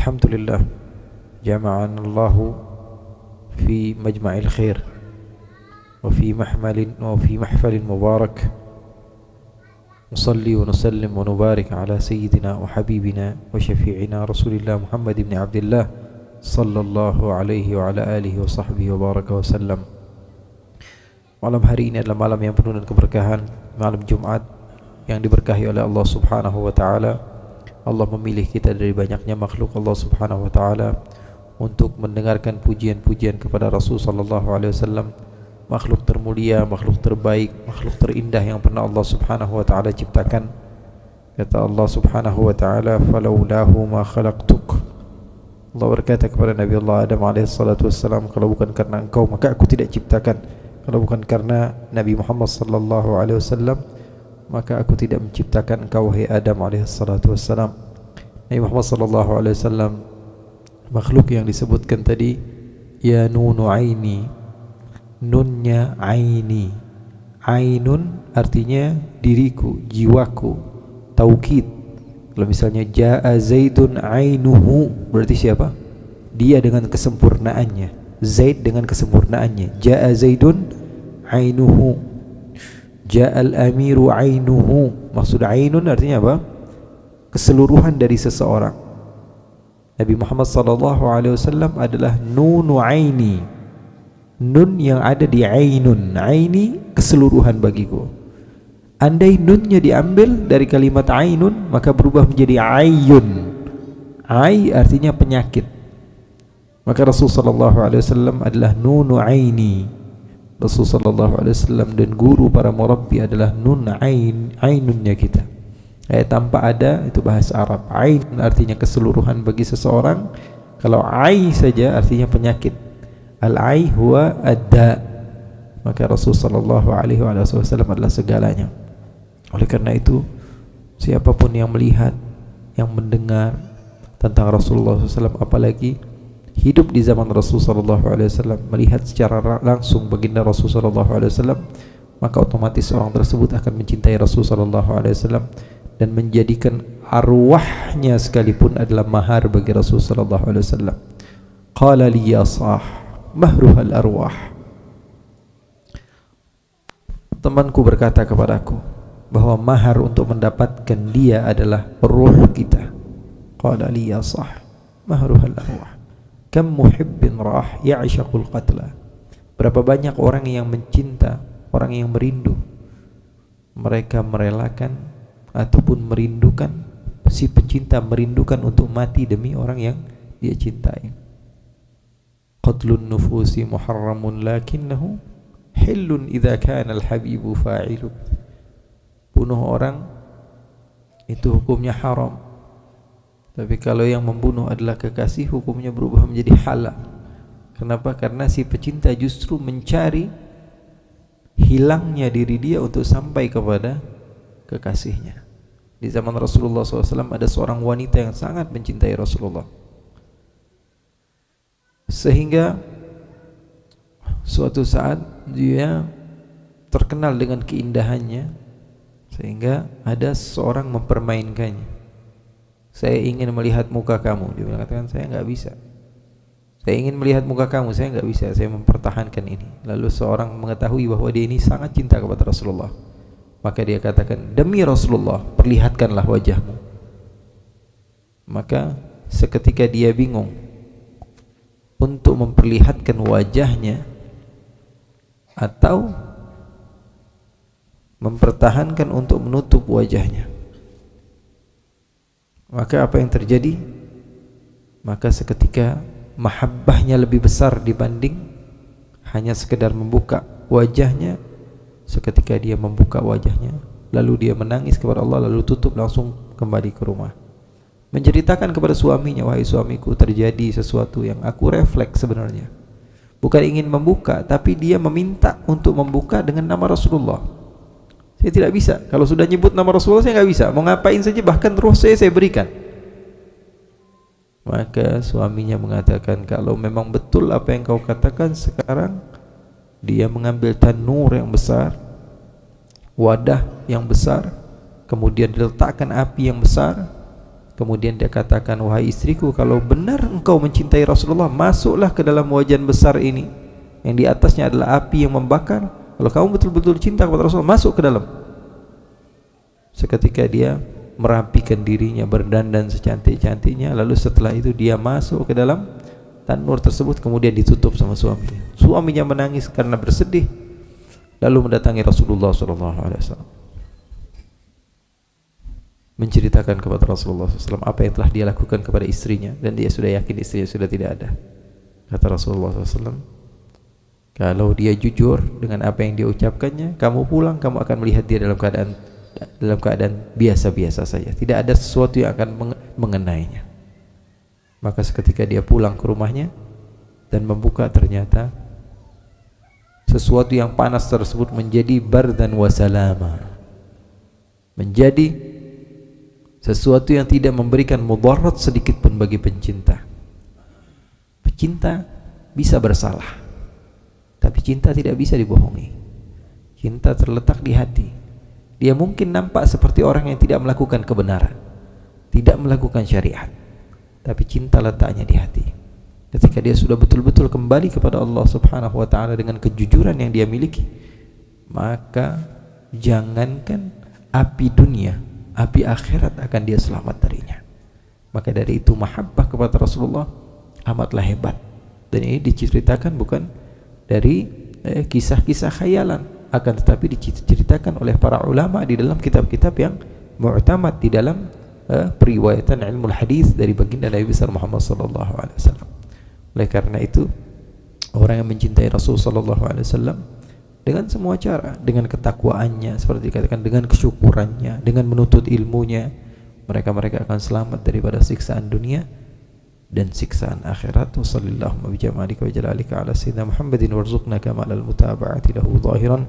Alhamdulillah, jama'an Allahu fi majma'il khair wa fi mahfalin mubarak. Nusalli wa nusallim wa nubarik ala sayyidina wa habibina wa syafi'ina Rasulillah Muhammad ibn Abdullah sallallahu alaihi wa ala alihi wa sahbihi wa baraka wa sallam. Malam hari ini adalah malam yang penuh dengan keberkahan, malam Jumat yang diberkahi oleh Allah Subhanahu wa taala. Allah memilih kita dari banyaknya makhluk Allah Subhanahu wa taala untuk mendengarkan pujian-pujian kepada Rasul sallallahu alaihi wasallam, makhluk termulia, makhluk terbaik, makhluk terindah yang pernah Allah Subhanahu wa taala ciptakan. Kata Allah Subhanahu wa taala, "Falaulahu ma khalaqtuk." Allah berkata kepada Nabi Allah Adam alaihi salatu wassalam, kalau bukan karena engkau maka aku tidak ciptakan. Kalau bukan karena Nabi Muhammad sallallahu alaihi wasallam maka aku tidak menciptakan engkau wahai Adam alaihi salatu wassalam. Nabi Muhammad sallallahu alaihi wasallam makhluk yang disebutkan tadi, ya nunu aini, nunnya aini. Ainun artinya diriku, jiwaku, taukid. Kalau misalnya jaa Zaidun ainuhu, berarti siapa? Dia dengan kesempurnaannya. Zaid dengan kesempurnaannya. Jaa Zaidun ainuhu. Ja'al amiru ainuhu. Maksud ainun artinya apa? Keseluruhan dari seseorang. Nabi Muhammad sallallahu alaihi wasallam adalah nunu aini. Nun yang ada di ainun. Aini keseluruhan bagiku. Andai nunnya diambil dari kalimat ainun, maka berubah menjadi ayun. Ai artinya penyakit. Maka Rasul sallallahu alaihi wasallam adalah nunu aini. Rasul sallallahu alaihi wasallam dan guru para murabbi adalah nun ainunnya kita. Tanpa ada itu bahasa Arab. Ain artinya keseluruhan bagi seseorang. Kalau ai saja artinya penyakit. Al-ai huwa ad-da. Maka Rasul sallallahu alaihi wasallam adalah segalanya. Oleh karena itu, siapapun yang melihat, yang mendengar tentang Rasulullah SAW, apalagi hidup di zaman Rasul sallallahu alaihi wasallam, melihat secara langsung baginda Rasul sallallahu alaihi wasallam, maka otomatis orang tersebut akan mencintai Rasul sallallahu alaihi wasallam dan menjadikan arwahnya sekalipun adalah mahar bagi Rasul sallallahu alaihi wasallam. Qala li ya sah mahruhal arwah. Temanku berkata kepadaku bahwa mahar untuk mendapatkan dia adalah ruh kita. Qala li ya sah mahruhal arwah. Kam muhibbin rah ya'shaqul qatla. Berapa banyak orang yang mencinta, orang yang merindu, mereka merelakan ataupun merindukan, si pencinta merindukan untuk mati demi orang yang dia cintai. Qatlun nufusi muharramun lakinnahu hillun idza kana al-habibu fa'ilu. Bunuh orang itu hukumnya haram, tapi kalau yang membunuh adalah kekasih, hukumnya berubah menjadi halal. Kenapa? Karena si pecinta justru mencari hilangnya diri dia untuk sampai kepada kekasihnya. Di zaman Rasulullah SAW ada seorang wanita yang sangat mencintai Rasulullah, sehingga suatu saat dia terkenal dengan keindahannya, sehingga ada seorang mempermainkannya. Saya ingin melihat muka kamu. Dia mengatakan, saya enggak bisa. Saya ingin melihat muka kamu, saya enggak bisa. Saya mempertahankan ini. Lalu seorang mengetahui bahwa dia ini sangat cinta kepada Rasulullah, maka dia katakan, demi Rasulullah, perlihatkanlah wajahmu. Maka seketika dia bingung untuk memperlihatkan wajahnya atau mempertahankan untuk menutup wajahnya. Maka apa yang terjadi? Maka seketika mahabbahnya lebih besar dibanding hanya sekedar membuka wajahnya. Seketika dia membuka wajahnya, lalu dia menangis kepada Allah, lalu tutup, langsung kembali ke rumah, menceritakan kepada suaminya, wahai suamiku, terjadi sesuatu yang aku refleks sebenarnya. Bukan ingin membuka, tapi dia meminta untuk membuka dengan nama Rasulullah. Saya tidak bisa. Kalau sudah nyebut nama Rasulullah, saya nggak bisa. Mau ngapain saja, bahkan roh saya berikan. Maka suaminya mengatakan, kalau memang betul apa yang kau katakan sekarang, dia mengambil tanur yang besar, wadah yang besar, kemudian diletakkan api yang besar, Kemudian dia katakan, wahai istriku, kalau benar engkau mencintai Rasulullah, masuklah ke dalam wajan besar ini yang di atasnya adalah api yang membakar. Kalau kamu betul-betul cinta kepada Rasulullah, masuk ke dalam. Seketika dia merapikan dirinya, berdandan secantik-cantiknya, lalu setelah itu dia masuk ke dalam tanur tersebut, kemudian ditutup sama suaminya. Suaminya menangis karena bersedih, lalu mendatangi Rasulullah SAW, menceritakan kepada Rasulullah SAW apa yang telah dia lakukan kepada istrinya, dan dia sudah yakin istrinya sudah tidak ada. Kata Rasulullah SAW, kalau dia jujur dengan apa yang dia ucapkannya, kamu pulang, kamu akan melihat dia dalam keadaan biasa-biasa saja, tidak ada sesuatu yang akan mengenainya. Maka seketika dia pulang ke rumahnya dan membuka, ternyata sesuatu yang panas tersebut menjadi bardan wa salama, menjadi sesuatu yang tidak memberikan mudarat sedikit pun bagi pencinta. Pecinta bisa bersalah, tapi cinta tidak bisa dibohongi. Cinta terletak di hati. Dia mungkin nampak seperti orang yang tidak melakukan kebenaran, tidak melakukan syariat, tapi cinta letaknya di hati. Ketika dia sudah betul-betul kembali kepada Allah Subhanahu wa ta'ala dengan kejujuran yang dia miliki, maka jangankan api dunia, api akhirat akan dia selamat darinya. Maka dari itu mahabbah kepada Rasulullah amatlah hebat. Dan ini diceritakan bukan dari kisah-kisah khayalan, akan tetapi diceritakan oleh para ulama di dalam kitab-kitab yang mu'tamad di dalam periwayatan ilmu hadis dari baginda Nabi besar Muhammad sallallahu alaihi wasallam. Oleh karena itu, orang yang mencintai Rasul sallallahu alaihi wasallam dengan semua cara, dengan ketakwaannya seperti dikatakan, dengan kesyukurannya, dengan menuntut ilmunya, mereka akan selamat daripada siksaan dunia dan siksaan akhirat. Wassallallahu bi jamalika wa jalalika ala sayyidina Muhammadin warzuqna kamalal mutaba'ati lahu zahiran